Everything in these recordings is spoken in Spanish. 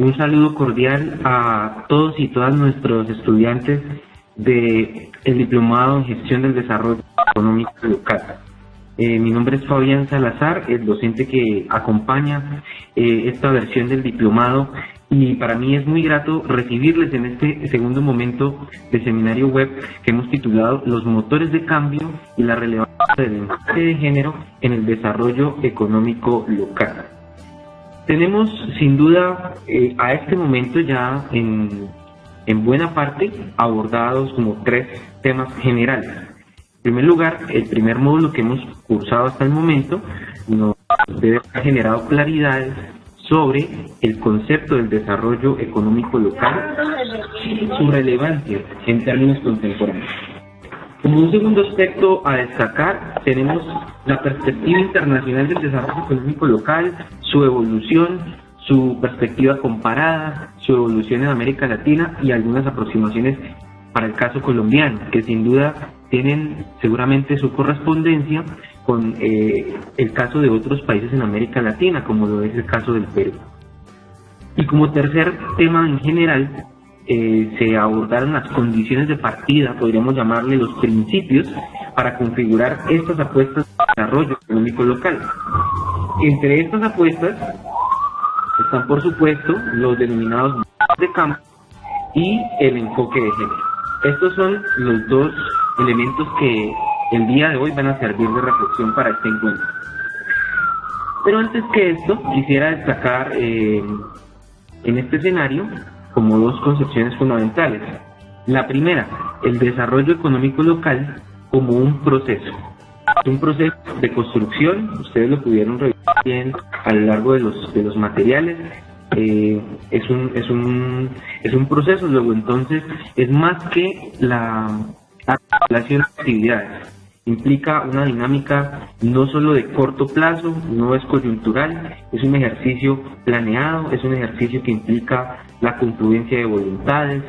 Un saludo cordial a todos y todas nuestros estudiantes del Diplomado en Gestión del Desarrollo Económico Local. Mi nombre es Fabián Salazar, el docente que acompaña esta versión del diplomado, y para mí es muy grato recibirles en este segundo momento de seminario web que hemos titulado Los motores de cambio y la relevancia del enfoque de género en el desarrollo económico local. Tenemos sin duda a este momento ya en buena parte abordados como tres temas generales. En primer lugar, el primer módulo que hemos cursado hasta el momento nos debe haber generado claridades sobre el concepto del desarrollo económico local y su relevancia en términos contemporáneos. Como un segundo aspecto a destacar, tenemos la perspectiva internacional del desarrollo económico local, su evolución, su perspectiva comparada, su evolución en América Latina y algunas aproximaciones para el caso colombiano, que sin duda tienen seguramente su correspondencia con el caso de otros países en América Latina, como lo es el caso del Perú. Y como tercer tema en general, se abordaron las condiciones de partida, podríamos llamarle los principios, para configurar estas apuestas de desarrollo económico local. Entre estas apuestas están, por supuesto, los denominados motores de campo y el enfoque de género. Estos son los dos elementos que el día de hoy van a servir de reflexión para este encuentro. Pero antes que esto, quisiera destacar en este escenario como dos concepciones fundamentales. La primera, el desarrollo económico local como un proceso. Un proceso de construcción, ustedes lo pudieron revisar bien a lo largo de los materiales. Es un proceso, luego entonces es más que la acumulación de actividades. Implica una dinámica no solo de corto plazo, no es coyuntural, es un ejercicio planeado, es un ejercicio que implica la confluencia de voluntades,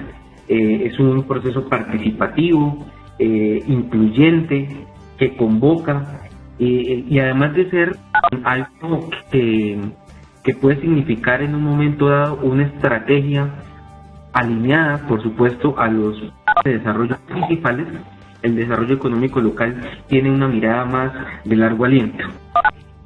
es un proceso participativo, incluyente, que convoca, y además de ser algo que puede significar en un momento dado una estrategia alineada, por supuesto, a los de desarrollo principales, el desarrollo económico local tiene una mirada más de largo aliento.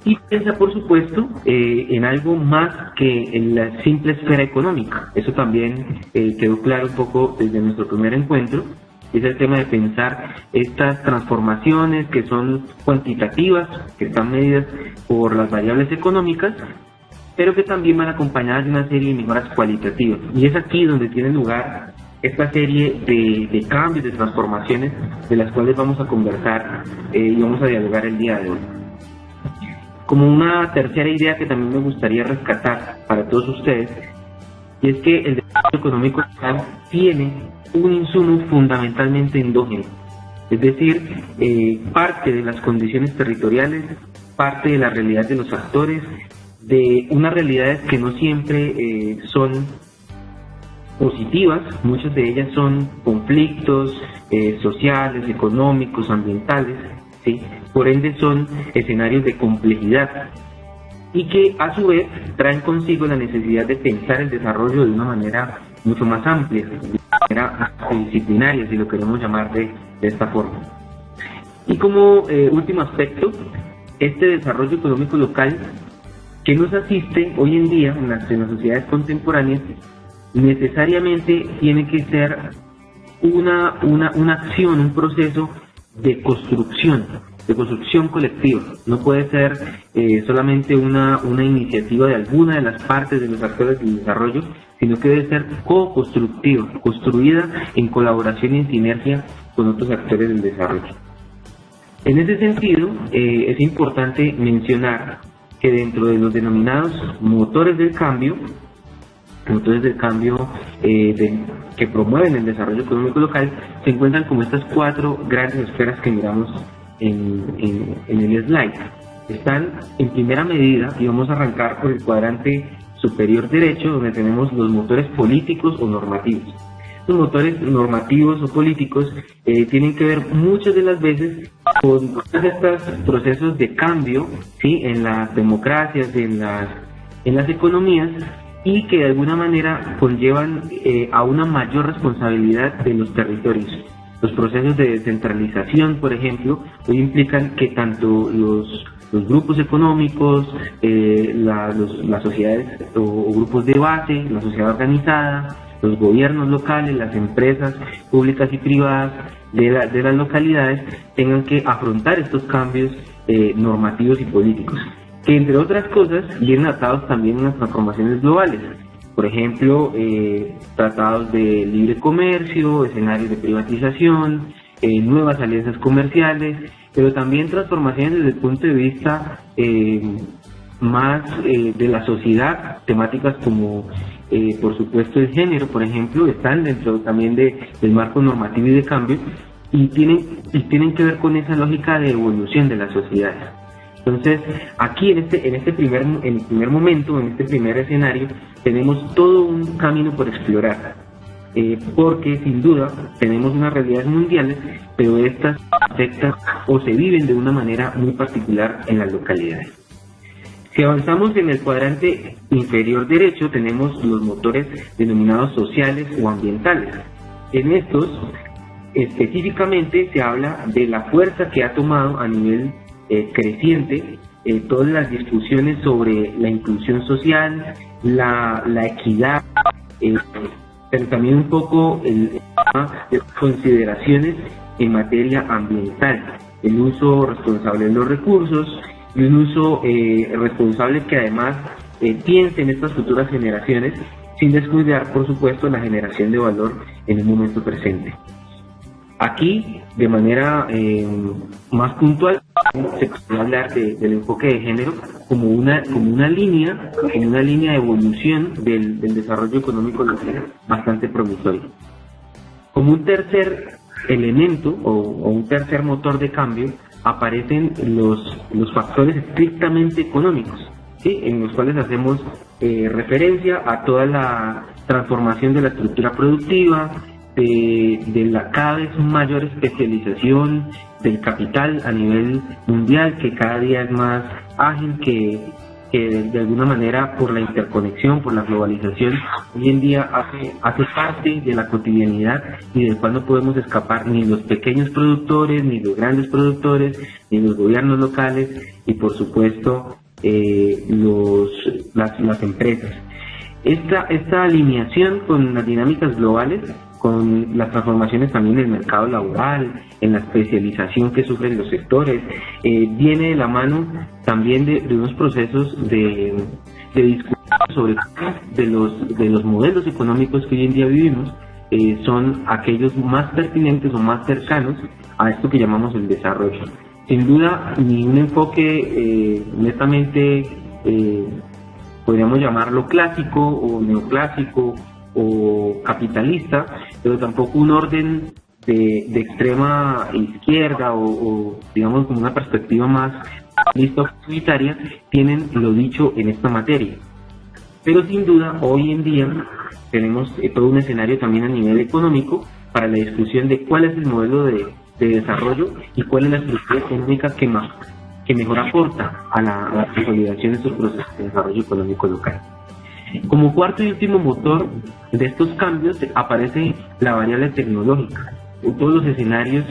Y piensa, por supuesto, en algo más que en la simple esfera económica. Eso también quedó claro un poco desde nuestro primer encuentro. Es el tema de pensar estas transformaciones que son cuantitativas, que están medidas por las variables económicas, pero que también van acompañadas de una serie de mejoras cualitativas. Y es aquí donde tiene lugar esta serie de cambios, de transformaciones, de las cuales vamos a conversar y vamos a dialogar el día de hoy. Como una tercera idea que también me gustaría rescatar para todos ustedes, y es que el desarrollo económico local tiene un insumo fundamentalmente endógeno, es decir, parte de las condiciones territoriales, parte de la realidad de los actores, de unas realidades que no siempre son positivas, muchas de ellas son conflictos sociales, económicos, ambientales, ¿sí? Por ende son escenarios de complejidad y que a su vez traen consigo la necesidad de pensar el desarrollo de una manera mucho más amplia, de una manera disciplinaria, si lo queremos llamar de esta forma. Y como último aspecto, este desarrollo económico local que nos asiste hoy en día en las sociedades contemporáneas necesariamente tiene que ser una acción, un proceso de construcción colectiva. No puede ser solamente una iniciativa de alguna de las partes de los actores del desarrollo, sino que debe ser co-constructiva, construida en colaboración y en sinergia con otros actores del desarrollo. En ese sentido, es importante mencionar que dentro de los denominados motores del cambio que promueven el desarrollo económico local, se encuentran como estas cuatro grandes esferas que miramos en el slide. Están en primera medida, y vamos a arrancar por el cuadrante superior derecho, donde tenemos los motores políticos o normativos. Los motores normativos o políticos tienen que ver muchas de las veces con todos estos procesos de cambio, ¿sí? En las democracias, en las economías, y que de alguna manera conllevan a una mayor responsabilidad de los territorios. Los procesos de descentralización, por ejemplo, hoy implican que tanto los grupos económicos, las sociedades o grupos de base, la sociedad organizada, los gobiernos locales, las empresas públicas y privadas de las localidades tengan que afrontar estos cambios normativos y políticos, que entre otras cosas vienen atados también a las transformaciones globales. Por ejemplo, tratados de libre comercio, escenarios de privatización, nuevas alianzas comerciales, pero también transformaciones desde el punto de vista más de la sociedad, temáticas como por supuesto el género, por ejemplo, están dentro también del marco normativo y de cambio, y tienen que ver con esa lógica de evolución de las sociedades. Entonces, aquí en este primer momento, en este primer escenario, tenemos todo un camino por explorar, porque sin duda tenemos unas realidades mundiales, pero estas afectan o se viven de una manera muy particular en las localidades. Si avanzamos en el cuadrante inferior derecho, tenemos los motores denominados sociales o ambientales. En estos, específicamente, se habla de la fuerza que ha tomado a nivel creciente todas las discusiones sobre la inclusión social, la equidad, pero también un poco el tema de consideraciones en materia ambiental, el uso responsable de los recursos y un uso responsable que además piense en estas futuras generaciones sin descuidar, por supuesto, la generación de valor en el momento presente. Aquí, de manera más puntual, se puede hablar del enfoque de género como una línea de evolución del desarrollo económico local bastante promisorio. Como un tercer elemento o un tercer motor de cambio aparecen los factores estrictamente económicos, ¿sí?, en los cuales hacemos referencia a toda la transformación de la estructura productiva, de la cada vez mayor especialización del capital a nivel mundial, que cada día es más ágil, que de alguna manera por la interconexión, por la globalización, hoy en día hace parte de la cotidianidad y del cual no podemos escapar ni los pequeños productores, ni los grandes productores, ni los gobiernos locales y por supuesto las empresas. Esta alineación con las dinámicas globales, con las transformaciones también en el mercado laboral, en la especialización que sufren los sectores, viene de la mano también de unos procesos de discusión sobre de los modelos económicos que hoy en día vivimos, son aquellos más pertinentes o más cercanos a esto que llamamos el desarrollo. Sin duda, ni un enfoque netamente, podríamos llamarlo clásico o neoclásico o capitalista, pero tampoco un orden de extrema izquierda o digamos como una perspectiva más unitaria, tienen lo dicho en esta materia. Pero sin duda, hoy en día tenemos todo un escenario también a nivel económico para la discusión de cuál es el modelo de desarrollo y cuál es la estructura económica que mejor aporta a la consolidación de estos procesos de desarrollo económico local. Como cuarto y último motor de estos cambios aparece la variable tecnológica. En todos los escenarios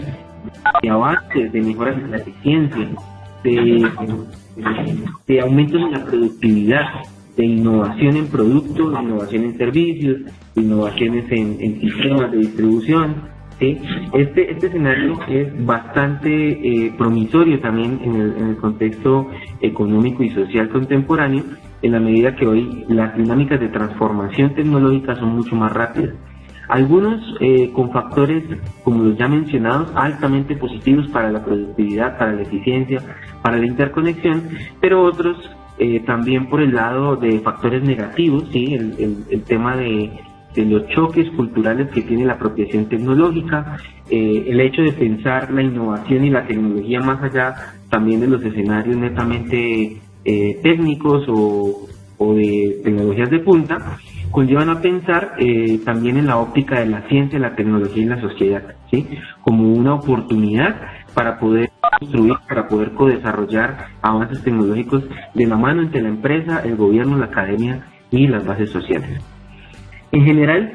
de avances, de mejoras en la eficiencia, de aumentos en la productividad, de innovación en productos, de innovación en servicios, de innovaciones en sistemas de distribución, ¿sí? Este escenario es bastante promisorio también en el contexto económico y social contemporáneo, en la medida que hoy las dinámicas de transformación tecnológica son mucho más rápidas. Algunos con factores, como los ya mencionados, altamente positivos para la productividad, para la eficiencia, para la interconexión, pero otros también por el lado de factores negativos, ¿sí? El tema de los choques culturales que tiene la apropiación tecnológica, el hecho de pensar la innovación y la tecnología más allá también de los escenarios netamente técnicos o de tecnologías de punta, conllevan a pensar también en la óptica de la ciencia, la tecnología y la sociedad, ¿sí?, como una oportunidad para poder construir, para poder co-desarrollar avances tecnológicos de la mano entre la empresa, el gobierno, la academia y las bases sociales. En general,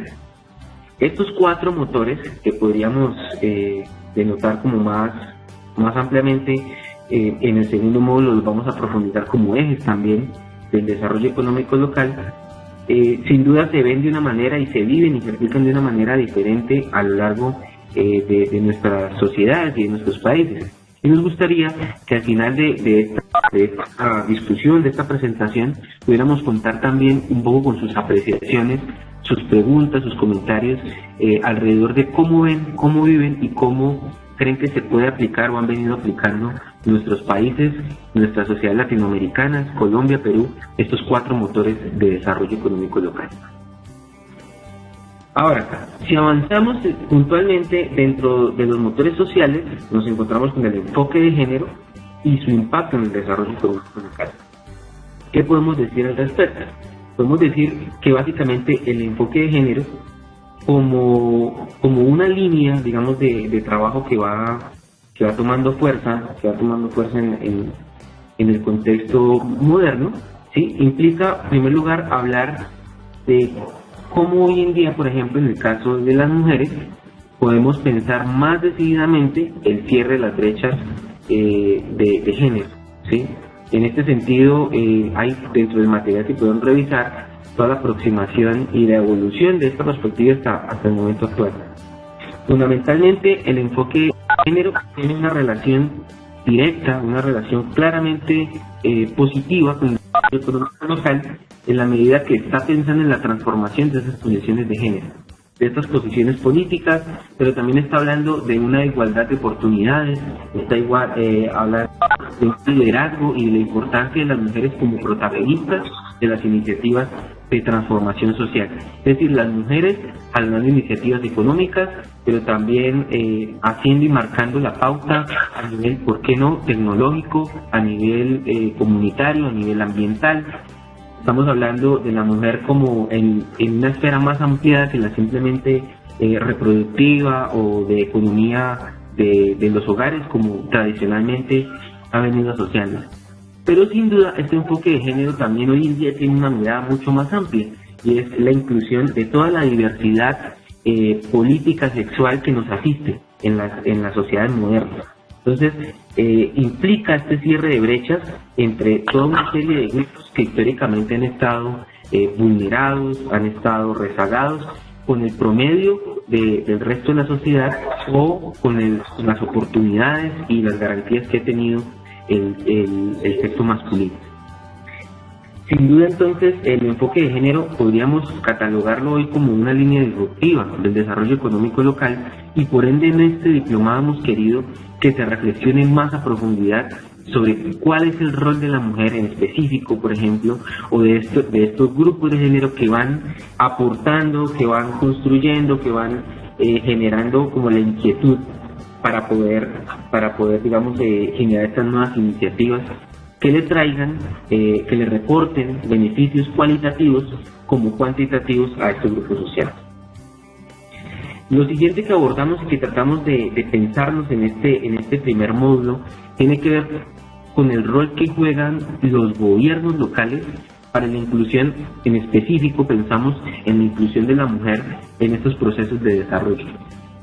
estos 4 motores que podríamos denotar como más ampliamente, en el segundo módulo los vamos a profundizar como ejes también del desarrollo económico local. Sin duda se ven de una manera y se viven y se aplican de una manera diferente a lo largo de nuestras sociedades y de nuestros países. Y nos gustaría que al final de esta discusión, de esta presentación, pudiéramos contar también un poco con sus apreciaciones, sus preguntas, sus comentarios alrededor de cómo ven, cómo viven y cómo creen que se puede aplicar o han venido aplicando nuestros países, nuestras sociedades latinoamericanas, Colombia, Perú, estos 4 motores de desarrollo económico local. Ahora, si avanzamos puntualmente dentro de los motores sociales, nos encontramos con el enfoque de género y su impacto en el desarrollo económico local. ¿Qué podemos decir al respecto? Podemos decir que básicamente el enfoque de género como una línea, digamos, de trabajo que va tomando fuerza, en el contexto moderno, ¿sí? Implica, en primer lugar, hablar de cómo hoy en día, por ejemplo, en el caso de las mujeres, podemos pensar más decididamente el cierre de las brechas de género, ¿sí? En este sentido, hay dentro del material que pueden revisar toda la aproximación y la evolución de esta perspectiva hasta el momento actual. Fundamentalmente, el enfoque de género tiene una relación directa, una relación claramente positiva con el desarrollo económico local, en la medida que está pensando en la transformación de esas posiciones de género, de estas posiciones políticas, pero también está hablando de una igualdad de oportunidades, habla de un liderazgo y de la importancia de las mujeres como protagonistas de las iniciativas de transformación social. Es decir, las mujeres hablando de iniciativas económicas, pero también haciendo y marcando la pauta a nivel, ¿por qué no?, tecnológico, a nivel comunitario, a nivel ambiental. Estamos hablando de la mujer como en una esfera más ampliada que la simplemente reproductiva o de economía de los hogares, como tradicionalmente ha venido asociando. Pero sin duda este enfoque de género también hoy en día tiene una mirada mucho más amplia, y es la inclusión de toda la diversidad política sexual que nos asiste en las sociedades modernas. Entonces, implica este cierre de brechas entre toda una serie de grupos que históricamente han estado vulnerados, han estado rezagados con el promedio del resto de la sociedad, o con las oportunidades y las garantías que ha tenido el sexo masculino. Sin duda, entonces, el enfoque de género podríamos catalogarlo hoy como una línea disruptiva del desarrollo económico local, y por ende en este diplomado hemos querido que se reflexione más a profundidad sobre cuál es el rol de la mujer en específico, por ejemplo, o de estos grupos de género que van aportando, que van construyendo, que van generando como la inquietud para poder digamos, generar estas nuevas iniciativas que le traigan, que le reporten beneficios cualitativos como cuantitativos a estos grupos sociales. Lo siguiente que abordamos y que tratamos de pensarnos en este primer módulo tiene que ver con el rol que juegan los gobiernos locales para la inclusión. En específico, pensamos en la inclusión de la mujer en estos procesos de desarrollo.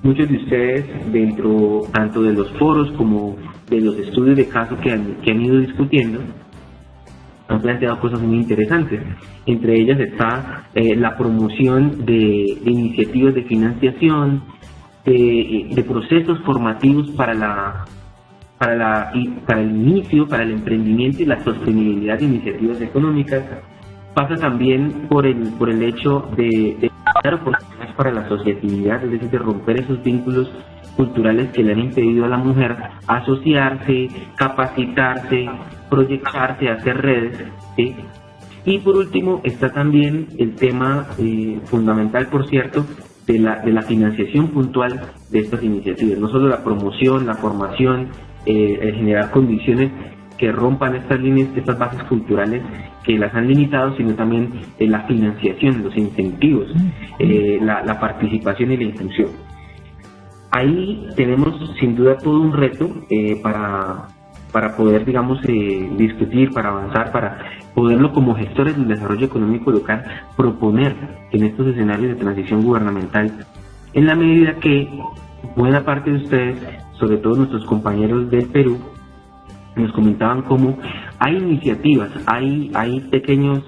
Muchos de ustedes, dentro tanto de los foros como de los estudios de caso que han ido discutiendo, han planteado cosas muy interesantes. Entre ellas está la promoción de iniciativas de financiación, de procesos formativos para el inicio, para el emprendimiento y la sostenibilidad de iniciativas económicas. Pasa también por el hecho de dar oportunidades para la asociatividad, es decir, de romper esos vínculos culturales que le han impedido a la mujer asociarse, capacitarse, proyectarse, hacer redes, ¿sí? Y por último está también el tema fundamental, por cierto, de la financiación puntual de estas iniciativas. No solo la promoción, la formación, el generar condiciones que rompan estas líneas, estas bases culturales que las han limitado, sino también la financiación, los incentivos, la participación y la inclusión. Ahí tenemos sin duda todo un reto para para poder, digamos, discutir, para avanzar, para poderlo como gestores del desarrollo económico local proponer en estos escenarios de transición gubernamental, en la medida que buena parte de ustedes, sobre todo nuestros compañeros del Perú, nos comentaban cómo hay iniciativas, hay pequeños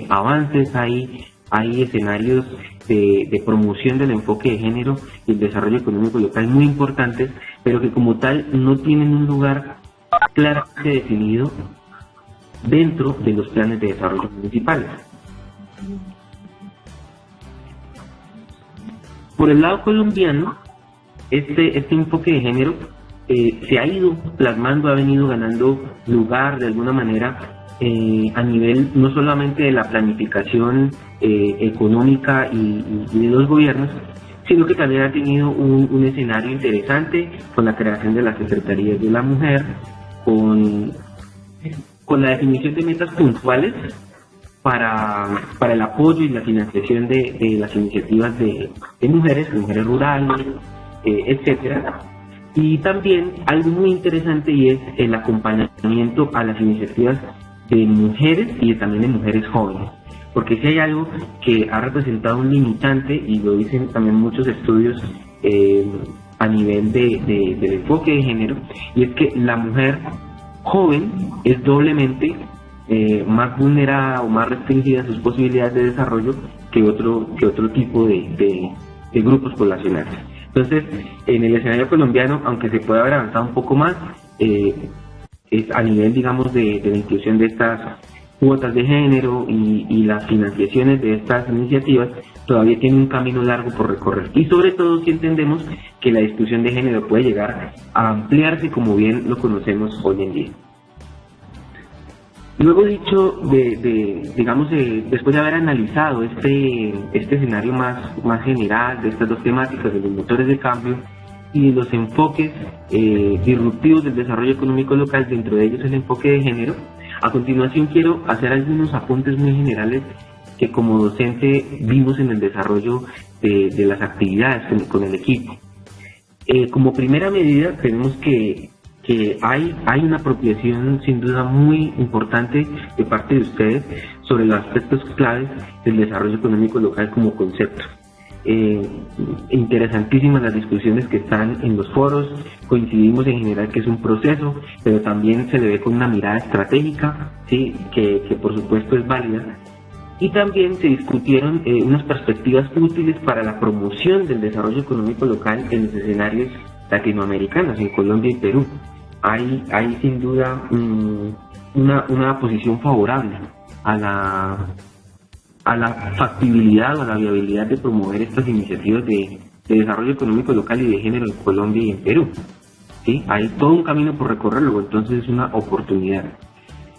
avances, hay escenarios de promoción del enfoque de género y el desarrollo económico local muy importantes, pero que como tal no tienen un lugar claramente definido dentro de los planes de desarrollo municipales. Por el lado colombiano, este enfoque de género se ha ido plasmando, ha venido ganando lugar de alguna manera a nivel no solamente de la planificación económica y de los gobiernos, sino que también ha tenido un escenario interesante con la creación de las secretarías de la mujer, con la definición de metas puntuales para el apoyo y la financiación de las iniciativas de mujeres rurales, etcétera. Y también algo muy interesante, y es el acompañamiento a las iniciativas de mujeres y también de mujeres jóvenes, porque si hay algo que ha representado un limitante, y lo dicen también muchos estudios a nivel del enfoque de género, y es que la mujer joven es doblemente más vulnerada o más restringida en sus posibilidades de desarrollo que otro tipo de grupos poblacionales. Entonces, en el escenario colombiano, aunque se puede haber avanzado un poco más, es a nivel, digamos, de la inclusión de estas cuotas de género y las financiaciones de estas iniciativas, todavía tiene un camino largo por recorrer. Y sobre todo si entendemos que la discusión de género puede llegar a ampliarse como bien lo conocemos hoy en día. Luego dicho, después de haber analizado este escenario más general de estas dos temáticas, de los motores de cambio y de los enfoques disruptivos del desarrollo económico local, dentro de ellos el enfoque de género, a continuación quiero hacer algunos apuntes muy generales que como docente vimos en el desarrollo de las actividades con el equipo. Como primera medida tenemos que hay una apropiación sin duda muy importante de parte de ustedes sobre los aspectos claves del desarrollo económico local como concepto. Interesantísimas las discusiones que están en los foros, coincidimos en general que es un proceso, pero también se le ve con una mirada estratégica, ¿sí? que por supuesto es válida, y también se discutieron unas perspectivas útiles para la promoción del desarrollo económico local en los escenarios latinoamericanos, en Colombia y Perú. Hay sin duda una posición favorable a la factibilidad o a la viabilidad de promover estas iniciativas de desarrollo económico local y de género en Colombia y en Perú. ¿Sí? Hay todo un camino por recorrerlo, entonces es una oportunidad.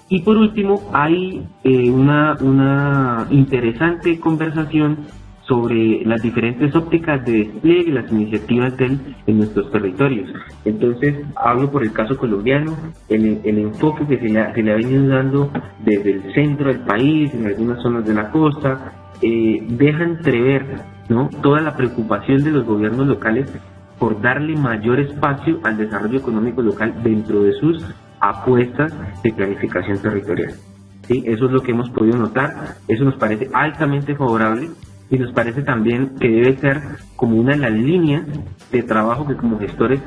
Y por último, hay una interesante conversación sobre las diferentes ópticas de despliegue y las iniciativas en nuestros territorios. Entonces, hablo por el caso colombiano, el enfoque que se le ha venido dando desde el centro del país, en algunas zonas de la costa, deja entrever, ¿no?, toda la preocupación de los gobiernos locales por darle mayor espacio al desarrollo económico local dentro de sus apuestas de planificación territorial. ¿Sí? Eso es lo que hemos podido notar, eso nos parece altamente favorable. Y nos parece también que debe ser como una de las líneas de trabajo que como gestores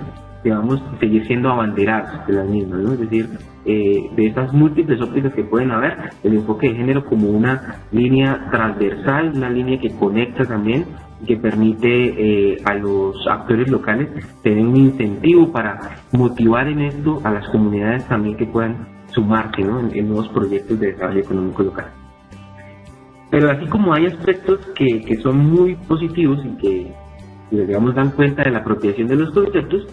debamos seguir siendo abanderados de las mismas, ¿no? Es decir, de estas múltiples ópticas que pueden haber, el enfoque de género como una línea transversal, una línea que conecta también, que permite a los actores locales tener un incentivo para motivar en esto a las comunidades también que puedan sumarse, ¿no?, en nuevos proyectos de desarrollo económico local. Pero así como hay aspectos que son muy positivos y que, digamos, dan cuenta de la apropiación de los conceptos,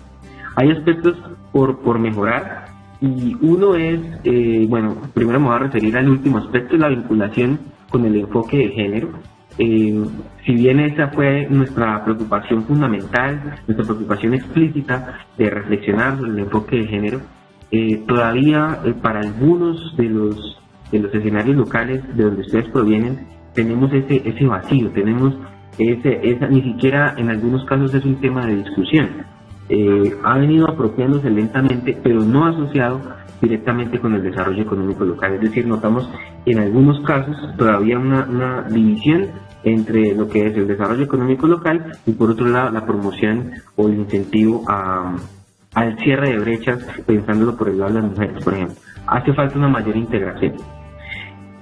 hay aspectos por mejorar, y uno es, primero me voy a referir al último aspecto, la vinculación con el enfoque de género. Si bien esa fue nuestra preocupación fundamental, nuestra preocupación explícita de reflexionar sobre el enfoque de género, todavía para algunos de los escenarios locales de donde ustedes provienen, tenemos ese vacío, tenemos ni siquiera en algunos casos es un tema de discusión. ha venido apropiándose lentamente, pero no asociado directamente con el desarrollo económico local. Es decir, notamos en algunos casos todavía una división entre lo que es el desarrollo económico local y por otro lado la promoción o el incentivo al cierre de brechas, pensándolo por el lado de las mujeres, por ejemplo. Hace falta una mayor integración.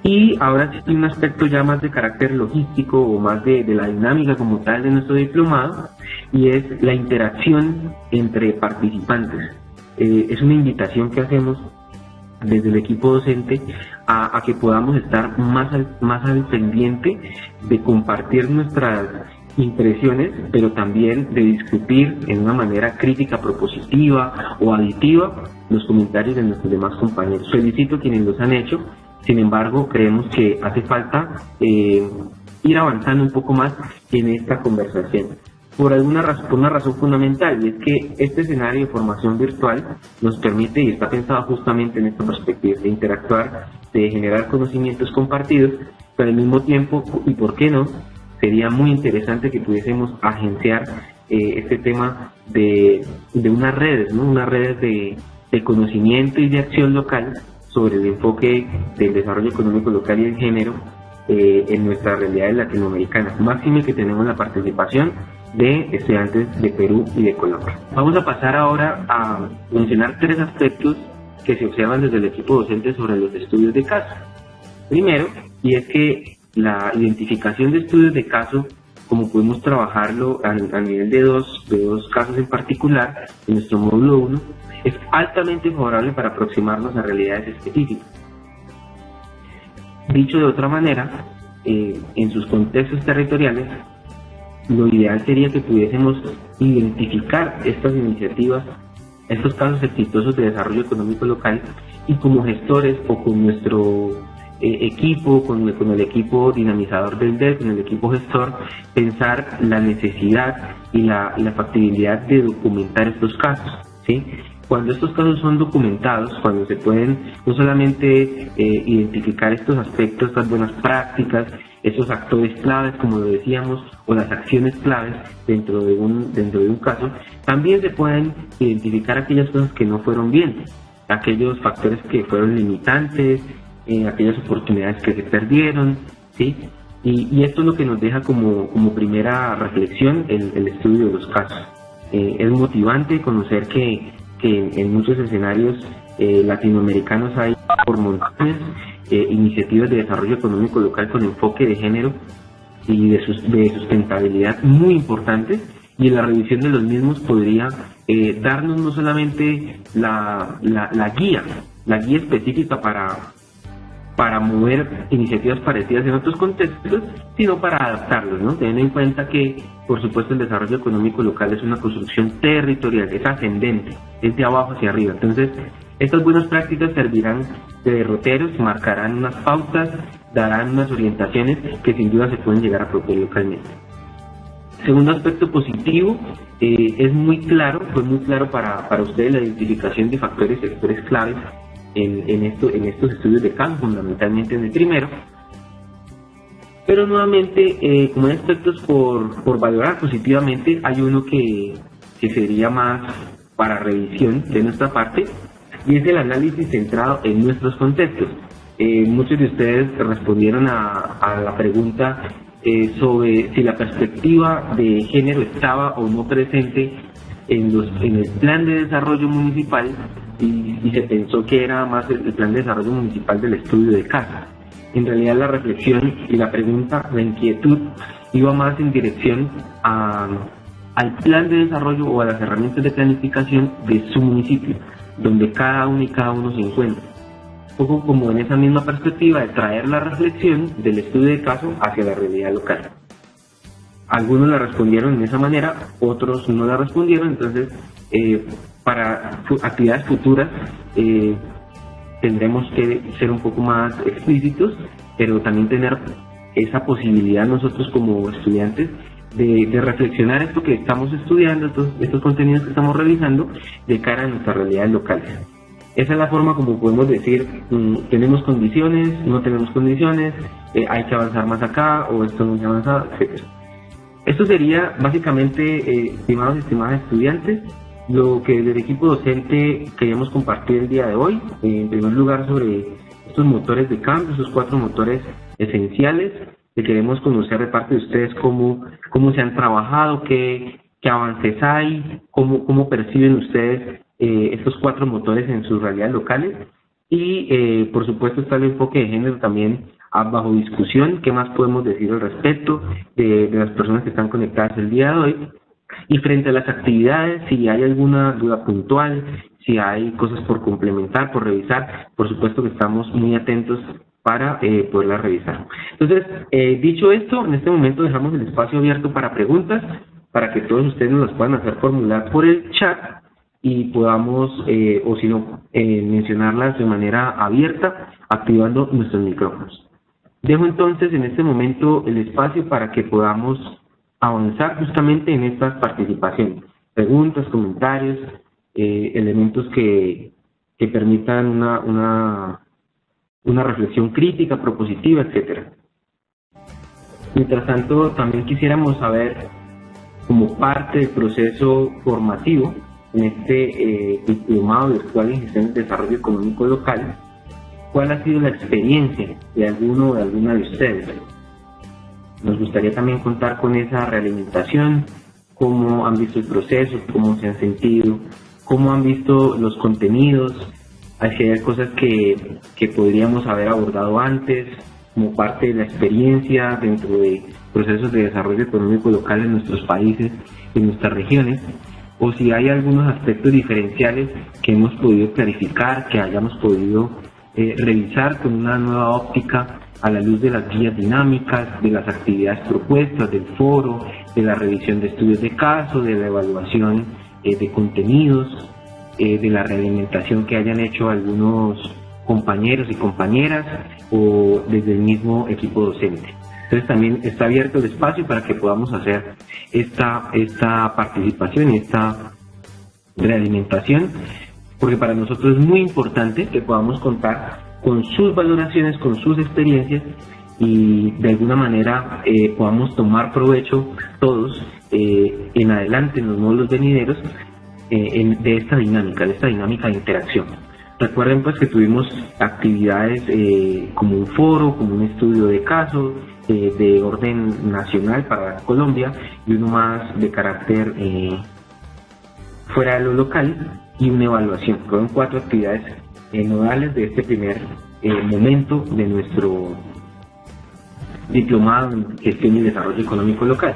Y ahora sí un aspecto ya más de carácter logístico o más de la dinámica como tal de nuestro diplomado, y es la interacción entre participantes. Es una invitación que hacemos desde el equipo docente a que podamos estar más al pendiente de compartir nuestras impresiones, pero también de discutir en una manera crítica, propositiva o aditiva los comentarios de nuestros demás compañeros. Felicito a quienes los han hecho. Sin embargo, creemos que hace falta ir avanzando un poco más en esta conversación. Por una razón fundamental, y es que este escenario de formación virtual nos permite, y está pensado justamente en esta perspectiva, de interactuar, de generar conocimientos compartidos, pero al mismo tiempo, y por qué no, sería muy interesante que pudiésemos agenciar este tema de unas redes, ¿no? Unas redes de conocimiento y de acción local sobre el enfoque del desarrollo económico local y el género en nuestras realidades latinoamericanas, máxime que tenemos la participación de estudiantes de Perú y de Colombia. Vamos a pasar ahora a mencionar 3 aspectos que se observan desde el equipo docente sobre los estudios de caso. Primero, y es que la identificación de estudios de caso, como podemos trabajarlo a nivel de dos casos en particular, en nuestro módulo 1, es altamente favorable para aproximarnos a realidades específicas. Dicho de otra manera, en sus contextos territoriales, lo ideal sería que pudiésemos identificar estas iniciativas, estos casos exitosos de desarrollo económico local, y como gestores o con nuestro equipo, con el equipo dinamizador del DEL, con el equipo gestor, pensar la necesidad y la factibilidad de documentar estos casos, ¿sí? Cuando estos casos son documentados, cuando se pueden no solamente identificar estos aspectos, estas buenas prácticas, esos actores claves, como lo decíamos, o las acciones claves dentro de un caso, también se pueden identificar aquellas cosas que no fueron bien, aquellos factores que fueron limitantes, aquellas oportunidades que se perdieron, ¿sí? Y esto es lo que nos deja como primera reflexión el estudio de los casos. Es motivante conocer que en muchos escenarios latinoamericanos hay por montones iniciativas de desarrollo económico local con enfoque de género y de sustentabilidad muy importantes, y en la revisión de los mismos podría darnos no solamente la guía específica para mover iniciativas parecidas en otros contextos, sino para adaptarlos, ¿no? Teniendo en cuenta que, por supuesto, el desarrollo económico local es una construcción territorial, es ascendente, es de abajo hacia arriba. Entonces, estas buenas prácticas servirán de derroteros, marcarán unas pautas, darán unas orientaciones que sin duda se pueden llegar a apropiar localmente. Segundo aspecto positivo, fue muy claro para ustedes la identificación de factores y sectores claves en estos estudios de caso, fundamentalmente en el primero. Pero nuevamente, como hay aspectos por valorar positivamente, hay uno que sería más para revisión de nuestra parte, y es el análisis centrado en nuestros contextos. Muchos de ustedes respondieron a la pregunta sobre si la perspectiva de género estaba o no presente en el plan de desarrollo municipal, y se pensó que era más el plan de desarrollo municipal del estudio de caso. En realidad la reflexión y la pregunta, la inquietud, iba más en dirección al plan de desarrollo o a las herramientas de planificación de su municipio, donde cada uno y cada uno se encuentra. Un poco como en esa misma perspectiva de traer la reflexión del estudio de caso hacia la realidad local. Algunos la respondieron de esa manera, otros no la respondieron. Entonces, para actividades futuras tendremos que ser un poco más explícitos, pero también tener esa posibilidad nosotros como estudiantes de reflexionar esto que estamos estudiando, estos contenidos que estamos revisando de cara a nuestras realidades locales. Esa es la forma como podemos decir, tenemos condiciones, no tenemos condiciones, hay que avanzar más acá, o esto no se ha avanzado, etc. Esto sería básicamente, estimados y estimadas estudiantes, Lo que del equipo docente queríamos compartir el día de hoy, en primer lugar sobre estos motores de cambio, esos 4 motores esenciales, que queremos conocer de parte de ustedes cómo se han trabajado, qué avances hay, cómo perciben ustedes estos 4 motores en sus realidades locales y por supuesto está el enfoque de género también bajo discusión, qué más podemos decir al respecto de las personas que están conectadas el día de hoy. Y frente a las actividades, si hay alguna duda puntual, si hay cosas por complementar, por revisar, por supuesto que estamos muy atentos para poderlas revisar. Entonces, dicho esto, en este momento dejamos el espacio abierto para preguntas, para que todos ustedes nos las puedan hacer formular por el chat y podamos, o si no, mencionarlas de manera abierta, activando nuestros micrófonos. Dejo entonces en este momento el espacio para que podamos avanzar justamente en estas participaciones, preguntas, comentarios, elementos que permitan una reflexión crítica, propositiva, etcétera. Mientras tanto, también quisiéramos saber, como parte del proceso formativo en este diplomado virtual en gestión del desarrollo económico local, ¿cuál ha sido la experiencia de alguno o de alguna de ustedes? Nos gustaría también contar con esa realimentación, cómo han visto el proceso, cómo se han sentido, cómo han visto los contenidos, si hay cosas que podríamos haber abordado antes, como parte de la experiencia dentro de procesos de desarrollo económico local en nuestros países, en nuestras regiones, o si hay algunos aspectos diferenciales que hemos podido clarificar, que hayamos podido revisar con una nueva óptica a la luz de las guías dinámicas, de las actividades propuestas, del foro, de la revisión de estudios de caso, de la evaluación de contenidos, de la realimentación que hayan hecho algunos compañeros y compañeras o desde el mismo equipo docente. Entonces también está abierto el espacio para que podamos hacer esta participación y esta realimentación, porque para nosotros es muy importante que podamos contar con sus valoraciones, con sus experiencias y de alguna manera podamos tomar provecho todos en adelante en los módulos venideros de esta dinámica de interacción. Recuerden pues que tuvimos actividades como un foro, como un estudio de casos de orden nacional para Colombia y uno más de carácter fuera de lo local y una evaluación. Fueron 4 actividades nodales de este primer momento de nuestro diplomado en gestión y desarrollo económico local.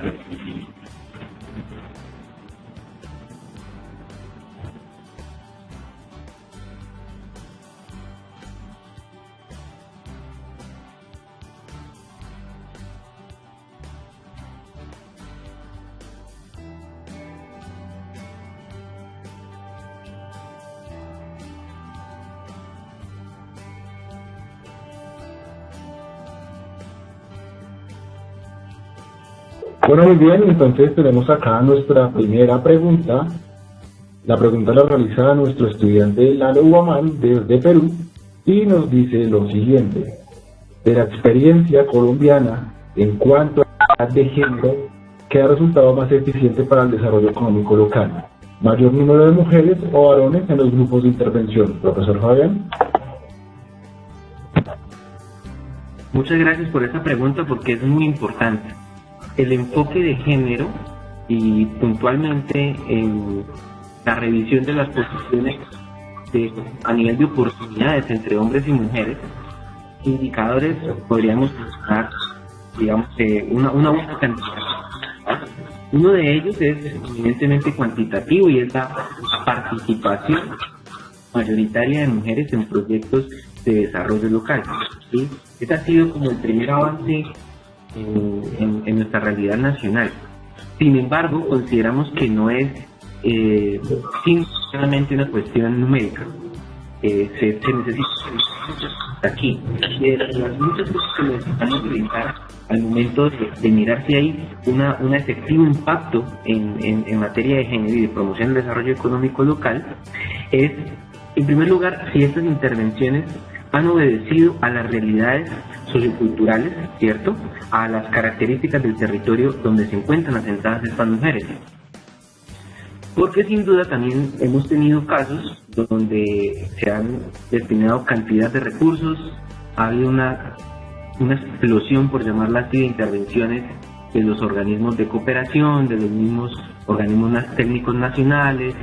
Bueno, muy bien, entonces tenemos acá nuestra primera pregunta. La pregunta la realiza nuestro estudiante Lalo Guamán desde Perú y nos dice lo siguiente: de la experiencia colombiana en cuanto a de género, ¿qué ha resultado más eficiente para el desarrollo económico local? ¿Mayor número de mujeres o varones en los grupos de intervención? Profesor Fabián. Muchas gracias por esa pregunta porque es muy importante. El enfoque de género y puntualmente en la revisión de las posiciones a nivel de oportunidades entre hombres y mujeres, indicadores podríamos mencionar, digamos, una buena cantidad. Uno de ellos es evidentemente cuantitativo y es la participación mayoritaria de mujeres en proyectos de desarrollo local. ¿Sí? Este ha sido como el primer avance en nuestra realidad nacional. Sin embargo, consideramos que no es simplemente una cuestión numérica. Se necesita aquí. Las muchas cosas que necesitamos revisar al momento de mirar si hay un efectivo impacto en materia de género y de promoción del desarrollo económico local es, en primer lugar, si estas intervenciones han obedecido a las realidades socioculturales, ¿cierto?, a las características del territorio donde se encuentran asentadas estas mujeres. porque sin duda también hemos tenido casos donde se han destinado cantidad de recursos, ha habido una explosión, por llamarla así, de intervenciones de los organismos de cooperación, de los mismos organismos técnicos nacionales,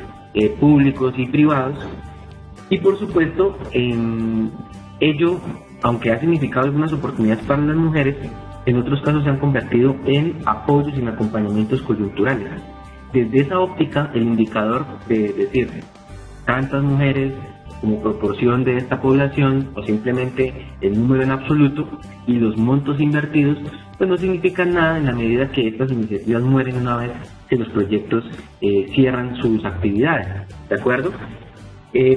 públicos y privados, y por supuesto ello, aunque ha significado algunas oportunidades para las mujeres, en otros casos se han convertido en apoyos y en acompañamientos coyunturales. Desde esa óptica, el indicador de decir tantas mujeres como proporción de esta población, o simplemente el número en absoluto y los montos invertidos, pues no significan nada en la medida que estas iniciativas mueren una vez que los proyectos cierran sus actividades, ¿de acuerdo?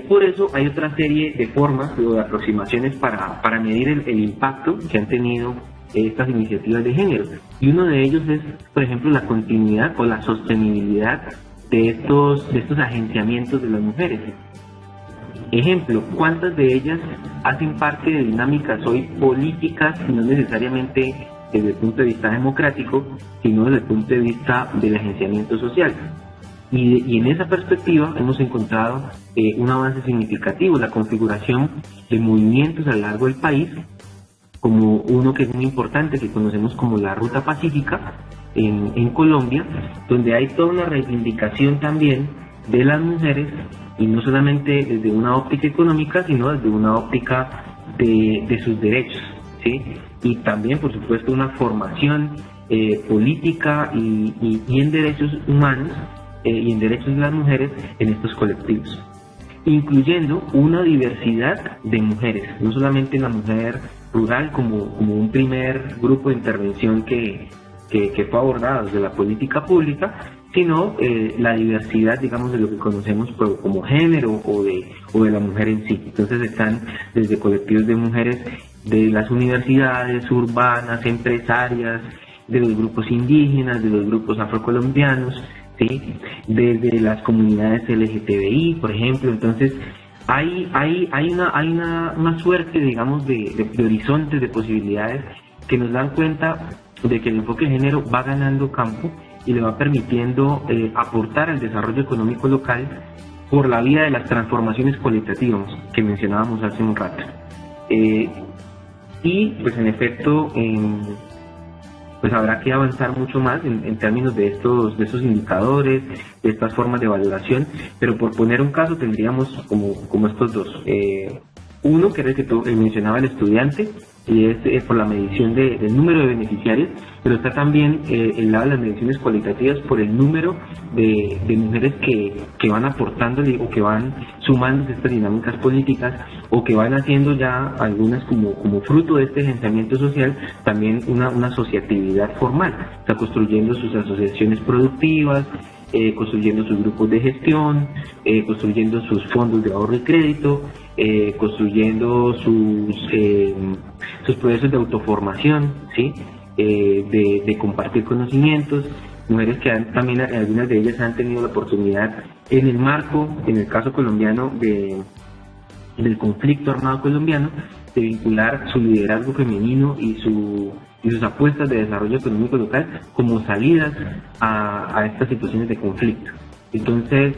Por eso hay otra serie de formas o de aproximaciones para medir el impacto que han tenido estas iniciativas de género, y uno de ellos es, por ejemplo, la continuidad o la sostenibilidad de estos agenciamientos de las mujeres. Ejemplo, ¿cuántas de ellas hacen parte de dinámicas hoy políticas, y no necesariamente desde el punto de vista democrático, sino desde el punto de vista del agenciamiento social? Y en esa perspectiva hemos encontrado un avance significativo, la configuración de movimientos a lo largo del país, como uno que es muy importante, que conocemos como la Ruta Pacífica en Colombia, donde hay toda una reivindicación también de las mujeres, y no solamente desde una óptica económica, sino desde una óptica de sus derechos, ¿sí? Y también, por supuesto, una formación política y en derechos humanos y en derechos de las mujeres en estos colectivos, incluyendo una diversidad de mujeres, no solamente la mujer rural como un primer grupo de intervención que fue abordado desde la política pública, sino la diversidad, digamos, de lo que conocemos como género o de la mujer en sí. Entonces están desde colectivos de mujeres de las universidades, urbanas, empresarias, de los grupos indígenas, de los grupos afrocolombianos, ¿sí? Desde las comunidades LGTBI, por ejemplo. Entonces hay una suerte, digamos, de horizontes, de posibilidades que nos dan cuenta de que el enfoque de género va ganando campo y le va permitiendo aportar al desarrollo económico local por la vía de las transformaciones cualitativas que mencionábamos hace un rato. Y pues en efecto, pues habrá que avanzar mucho más en términos de estos indicadores, de estas formas de valoración, pero por poner un caso tendríamos como estos dos. Uno, que era el que mencionaba el estudiante, y es por la medición del número de beneficiarios, pero está también el lado de las mediciones cualitativas por el número de mujeres que van aportando o que van sumando estas dinámicas políticas, o que van haciendo ya algunas como fruto de este agenciamiento social también una asociatividad formal, está construyendo sus asociaciones productivas, construyendo sus grupos de gestión, construyendo sus fondos de ahorro y crédito, construyendo sus procesos de autoformación, ¿sí? De compartir conocimientos, mujeres que también algunas de ellas han tenido la oportunidad en el marco, en el caso colombiano del conflicto armado colombiano, de vincular su liderazgo femenino y sus apuestas de desarrollo económico local como salidas a estas situaciones de conflicto. Entonces,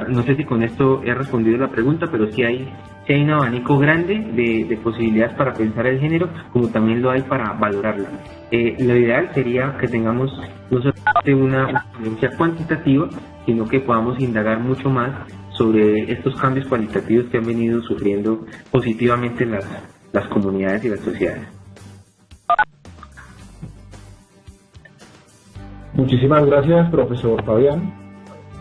no sé si con esto he respondido la pregunta, pero sí hay un abanico grande de posibilidades para pensar el género, como también lo hay para valorarlo. Lo ideal sería que tengamos no solamente una experiencia cuantitativa, sino que podamos indagar mucho más sobre estos cambios cualitativos que han venido sufriendo positivamente las comunidades y las sociedades. Muchísimas gracias, profesor Fabián.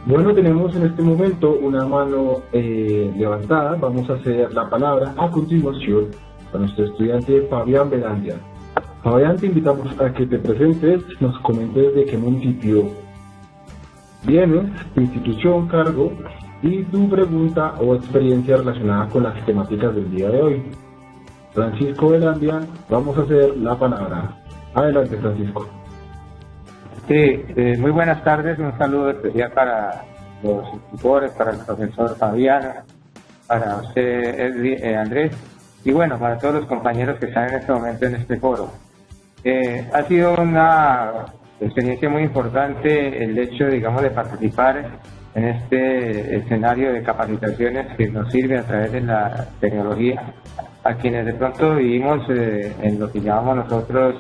Bueno, tenemos en este momento una mano levantada. Vamos a ceder la palabra a continuación a nuestro estudiante Fabián Belandia. Fabián, te invitamos a que te presentes, nos comentes de qué municipio vienes, tu institución, cargo y tu pregunta o experiencia relacionada con las temáticas del día de hoy. Francisco Belandia, vamos a ceder la palabra. Adelante, Francisco. Sí, muy buenas tardes, un saludo especial para los tutores, para el profesor Fabián, para usted, Andrés, y bueno, para todos los compañeros que están en este momento en este foro. Ha sido una experiencia muy importante el hecho, digamos, de participar en este escenario de capacitaciones que nos sirve a través de la tecnología a quienes de pronto vivimos en lo que llamamos nosotros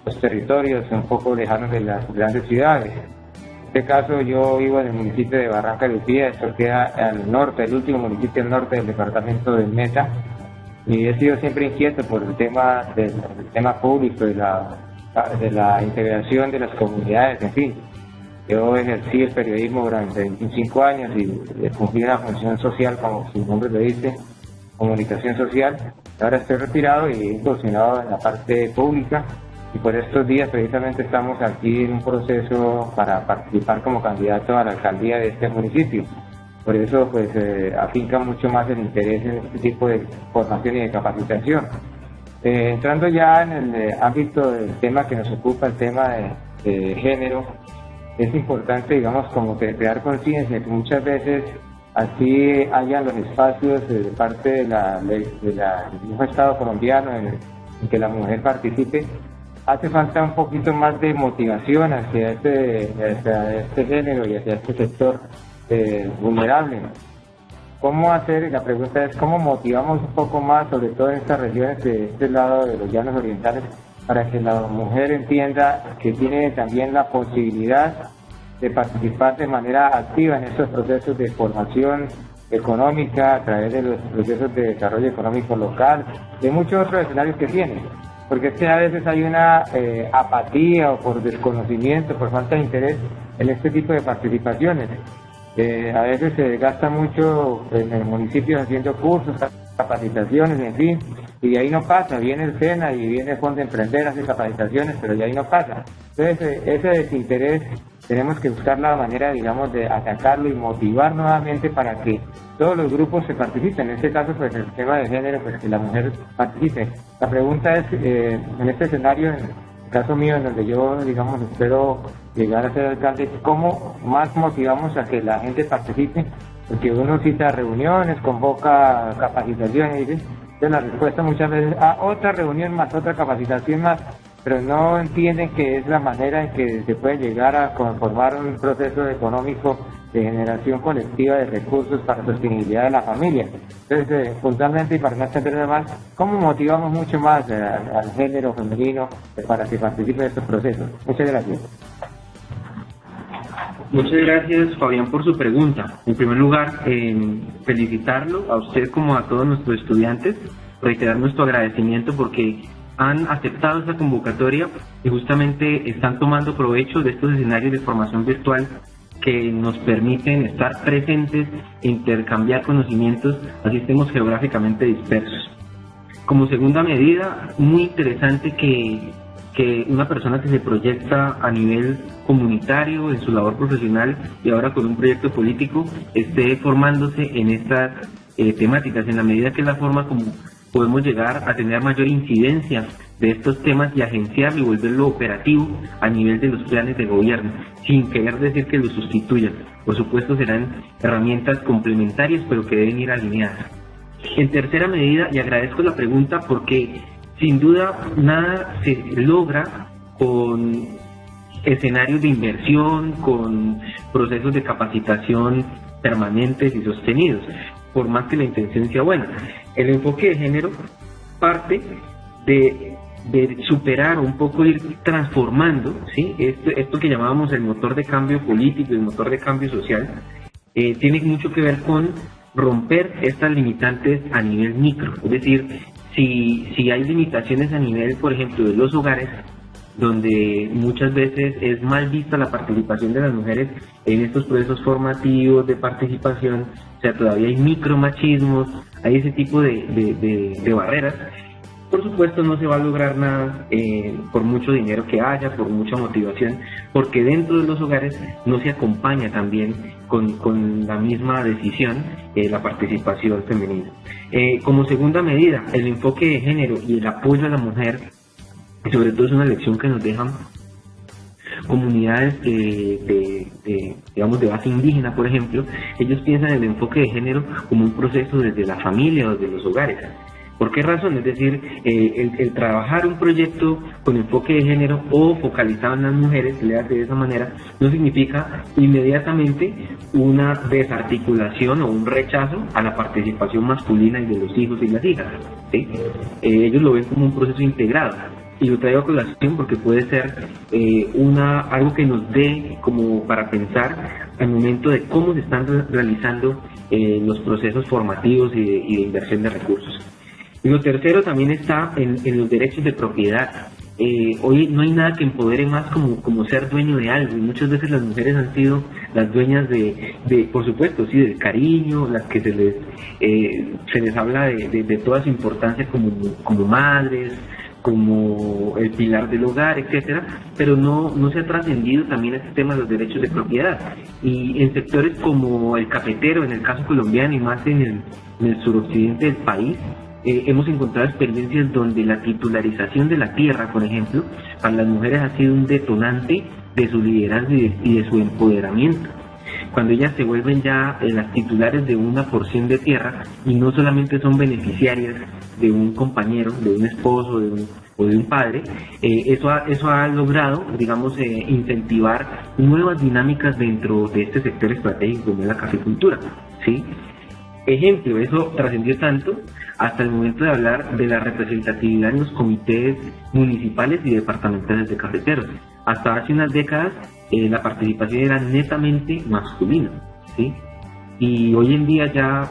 los territorios un poco lejanos de las grandes ciudades. En este caso yo vivo en el municipio de Barranca de Upía, esto queda al norte, el último municipio al norte del departamento del Meta, y he sido siempre inquieto por el tema del tema público, de la integración de las comunidades, en fin. Yo ejercí el periodismo durante 25 años y cumplí una función social, como su nombre lo dice, comunicación social. Ahora estoy retirado y he incursionado en la parte pública, y por estos días precisamente estamos aquí en un proceso para participar como candidato a la alcaldía de este municipio. Por eso pues afinca mucho más el interés en este tipo de formación y de capacitación. Entrando ya en el ámbito del tema que nos ocupa, el tema de género, es importante, digamos, como que crear conciencia, que muchas veces así hayan los espacios de parte del mismo Estado colombiano en que la mujer participe. Hace falta un poquito más de motivación hacia este género y hacia este sector vulnerable. ¿Cómo hacer? La pregunta es cómo motivamos un poco más, sobre todo en estas regiones de este lado de los llanos orientales, para que la mujer entienda que tiene también la posibilidad de participar de manera activa en estos procesos de formación económica a través de los procesos de desarrollo económico local, de muchos otros escenarios que tienen. Porque es que a veces hay una apatía o por desconocimiento, por falta de interés en este tipo de participaciones. A veces se gasta mucho en el municipio haciendo cursos, capacitaciones, en fin, y de ahí no pasa. Viene el SENA y viene el Fondo de Emprender, hace capacitaciones, pero de ahí no pasa. Entonces, ese desinterés tenemos que buscar la manera, digamos, de atacarlo y motivar nuevamente para que todos los grupos se participen. En este caso, pues el tema de género, pues que la mujer participe. La pregunta es, en este escenario, en el caso mío, en donde yo, digamos, espero llegar a ser alcalde, ¿cómo más motivamos a que la gente participe? Porque uno cita reuniones, convoca capacitaciones, y dice, entonces la respuesta muchas veces, otra reunión más, otra capacitación más, pero no entienden que es la manera en que se puede llegar a conformar un proceso económico de generación colectiva de recursos para la sostenibilidad de la familia. Entonces, puntualmente y para no extenderme más, ¿cómo motivamos mucho más al género femenino para que participe de estos procesos? Muchas gracias. Muchas gracias, Fabián, por su pregunta. En primer lugar, felicitarlo a usted como a todos nuestros estudiantes, reiterar nuestro agradecimiento porque han aceptado esta convocatoria y justamente están tomando provecho de estos escenarios de formación virtual que nos permiten estar presentes e intercambiar conocimientos, así estemos geográficamente dispersos. Como segunda medida, muy interesante que una persona que se proyecta a nivel comunitario en su labor profesional y ahora con un proyecto político esté formándose en estas temáticas, en la medida que es la forma como podemos llegar a tener mayor incidencia de estos temas y agenciarlo y volverlo operativo a nivel de los planes de gobierno, sin querer decir que lo sustituyan. Por supuesto serán herramientas complementarias, pero que deben ir alineadas. En tercera medida, y agradezco la pregunta porque sin duda nada se logra con escenarios de inversión, con procesos de capacitación permanentes y sostenidos, por más que la intención sea buena. El enfoque de género parte de superar, un poco ir transformando, ¿sí? Esto que llamábamos el motor de cambio político, el motor de cambio social, tiene mucho que ver con romper estas limitantes a nivel micro. Es decir, si hay limitaciones a nivel, por ejemplo, de los hogares, donde muchas veces es mal vista la participación de las mujeres en estos procesos formativos de participación, o sea, todavía hay micromachismos, hay ese tipo de barreras. Por supuesto no se va a lograr nada por mucho dinero que haya, por mucha motivación, porque dentro de los hogares no se acompaña también con la misma decisión la participación femenina. Como segunda medida, el enfoque de género y el apoyo a la mujer, y sobre todo es una lección que nos dejan comunidades digamos de base indígena, por ejemplo. Ellos piensan el enfoque de género como un proceso desde la familia o desde los hogares. ¿Por qué razón? Es decir, el trabajar un proyecto con enfoque de género o focalizado en las mujeres, se le hace de esa manera, no significa inmediatamente una desarticulación o un rechazo a la participación masculina y de los hijos y las hijas, ¿sí? Ellos lo ven como un proceso integrado. Y lo traigo a colación porque puede ser algo que nos dé como para pensar al momento de cómo se están realizando los procesos formativos y de inversión de recursos. Y lo tercero también está en los derechos de propiedad. Hoy no hay nada que empodere más como ser dueño de algo, y muchas veces las mujeres han sido las dueñas de por supuesto, sí, del cariño, las que se les habla de toda su importancia como madres, como el pilar del hogar, etcétera, pero no se ha trascendido también este tema de los derechos de propiedad. Y en sectores como el cafetero, en el caso colombiano y más en el suroccidente del país, hemos encontrado experiencias donde la titularización de la tierra, por ejemplo, para las mujeres ha sido un detonante de su liderazgo y de su empoderamiento. Cuando ellas se vuelven ya las titulares de una porción de tierra y no solamente son beneficiarias de un compañero, de un esposo o de un padre, eso ha logrado, digamos, incentivar nuevas dinámicas dentro de este sector estratégico como es la caficultura, ¿sí? Ejemplo, eso trascendió tanto hasta el momento de hablar de la representatividad en los comités municipales y departamentales de cafeteros. Hasta hace unas décadas la participación era netamente masculina, ¿sí? Y hoy en día ya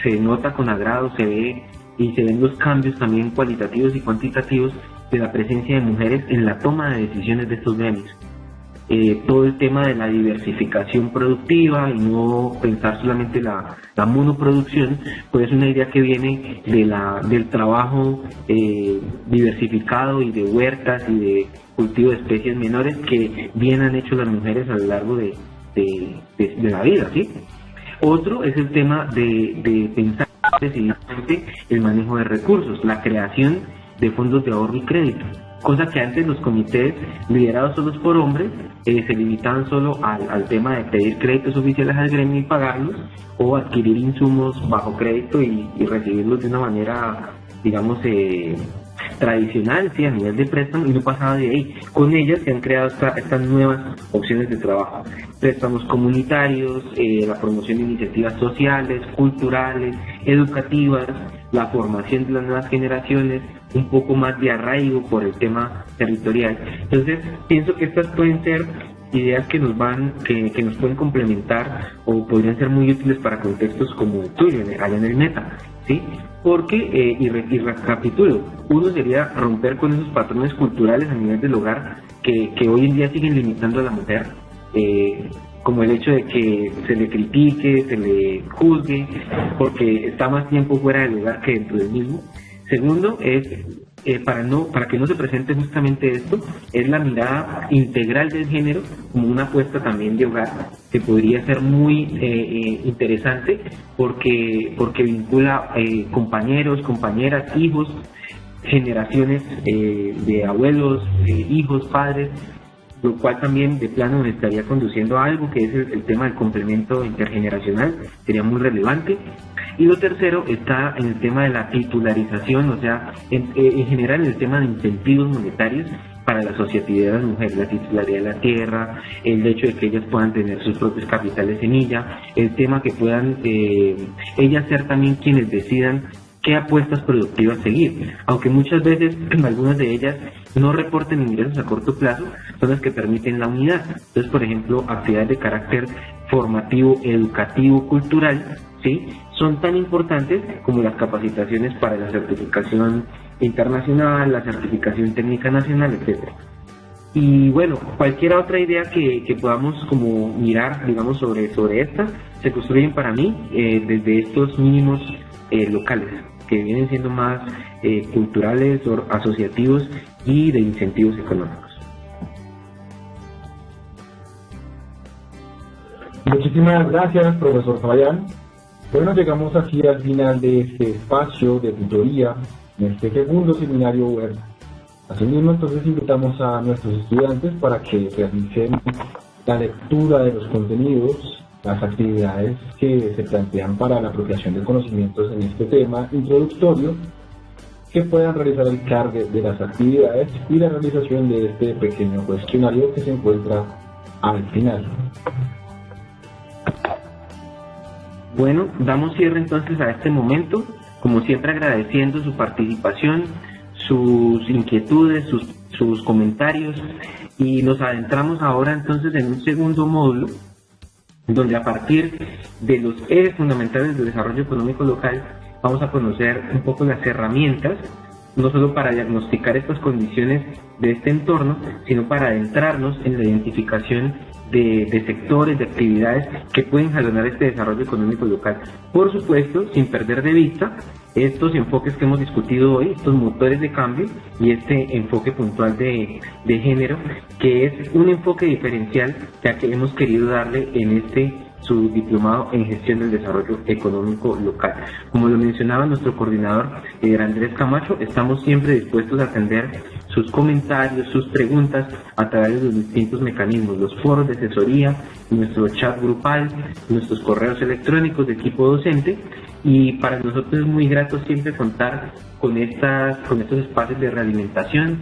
se nota con agrado, se ve y se ven los cambios también cualitativos y cuantitativos de la presencia de mujeres en la toma de decisiones de estos gremios. Todo el tema de la diversificación productiva y no pensar solamente la monoproducción, pues es una idea que viene del trabajo diversificado y de huertas y de cultivo de especies menores que bien han hecho las mujeres a lo largo de la vida, ¿sí? Otro es el tema de pensar decididamente el manejo de recursos, la creación de fondos de ahorro y crédito, cosa que antes los comités liderados solos por hombres se limitaban solo al tema de pedir créditos oficiales al gremio y pagarlos, o adquirir insumos bajo crédito y recibirlos de una manera, digamos, tradicional, sí, a nivel de préstamo, y no pasaba de ahí. Con ellas se han creado estas nuevas opciones de trabajo: préstamos comunitarios, la promoción de iniciativas sociales, culturales, educativas, la formación de las nuevas generaciones, un poco más de arraigo por el tema territorial. Entonces, pienso que estas pueden ser ideas que nos pueden complementar o podrían ser muy útiles para contextos como el tuyo, allá en el Meta, ¿sí? Porque, y recapitulo, uno sería romper con esos patrones culturales a nivel del hogar que hoy en día siguen limitando a la mujer, como el hecho de que se le critique, se le juzgue, porque está más tiempo fuera del hogar que dentro del mismo. Segundo es, para que no se presente justamente esto, es la mirada integral del género como una apuesta también de hogar, que podría ser muy interesante porque vincula compañeros, compañeras, hijos, generaciones de abuelos, hijos, padres, lo cual también de plano nos estaría conduciendo a algo que es el tema del complemento intergeneracional, sería muy relevante. Y lo tercero está en el tema de la titularización, o sea, en general en el tema de incentivos monetarios para la asociatividad de las mujeres, la titularidad de la tierra, el hecho de que ellas puedan tener sus propios capitales semilla, el tema que puedan ellas ser también quienes decidan qué apuestas productivas seguir, aunque muchas veces algunas de ellas no reporten ingresos a corto plazo, son las que permiten la unidad. Entonces, por ejemplo, actividades de carácter formativo, educativo, cultural, ¿sí?, son tan importantes como las capacitaciones para la certificación internacional, la certificación técnica nacional, etcétera. Y bueno, cualquier otra idea que podamos como mirar, digamos, sobre esta, se construyen para mí desde estos mínimos locales, que vienen siendo más culturales, asociativos y de incentivos económicos. Muchísimas gracias, profesor Fabián. Bueno, llegamos aquí al final de este espacio de tutoría en este segundo seminario web. Asimismo, entonces invitamos a nuestros estudiantes para que realicen la lectura de los contenidos las actividades que se plantean para la apropiación de conocimientos en este tema introductorio, que puedan realizar el cargue de las actividades y la realización de este pequeño cuestionario que se encuentra al final. Bueno, damos cierre entonces a este momento, como siempre agradeciendo su participación, sus inquietudes, sus comentarios, y nos adentramos ahora entonces en un segundo módulo, donde a partir de los ejes fundamentales del desarrollo económico local vamos a conocer un poco las herramientas, no solo para diagnosticar estas condiciones de este entorno, sino para adentrarnos en la identificación de sectores, de actividades que pueden jalonar este desarrollo económico local. Por supuesto, sin perder de vista estos enfoques que hemos discutido hoy, estos motores de cambio y este enfoque puntual de género, que es un enfoque diferencial ya que hemos querido darle en este su diplomado en gestión del desarrollo económico local. Como lo mencionaba nuestro coordinador Andrés Camacho, estamos siempre dispuestos a atender sus comentarios, sus preguntas a través de los distintos mecanismos, los foros de asesoría, nuestro chat grupal, nuestros correos electrónicos de equipo docente, y para nosotros es muy grato siempre contar con estos espacios de realimentación,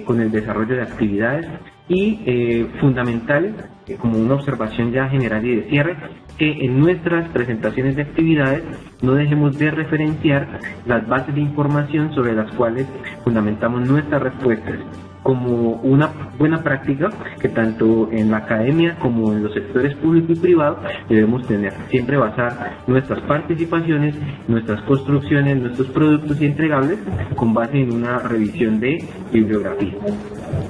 con el desarrollo de actividades y fundamental, como una observación ya general y de cierre, que en nuestras presentaciones de actividades no dejemos de referenciar las bases de información sobre las cuales fundamentamos nuestras respuestas, como una buena práctica que tanto en la academia como en los sectores público y privado debemos tener. Siempre basar nuestras participaciones, nuestras construcciones, nuestros productos y entregables con base en una revisión de bibliografía.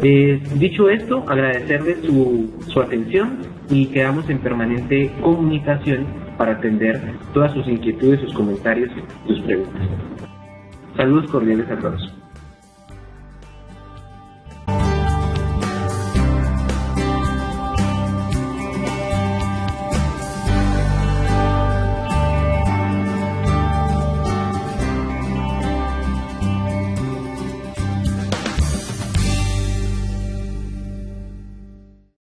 Dicho esto, agradecerles su atención y quedamos en permanente comunicación para atender todas sus inquietudes, sus comentarios y sus preguntas. Saludos cordiales a todos.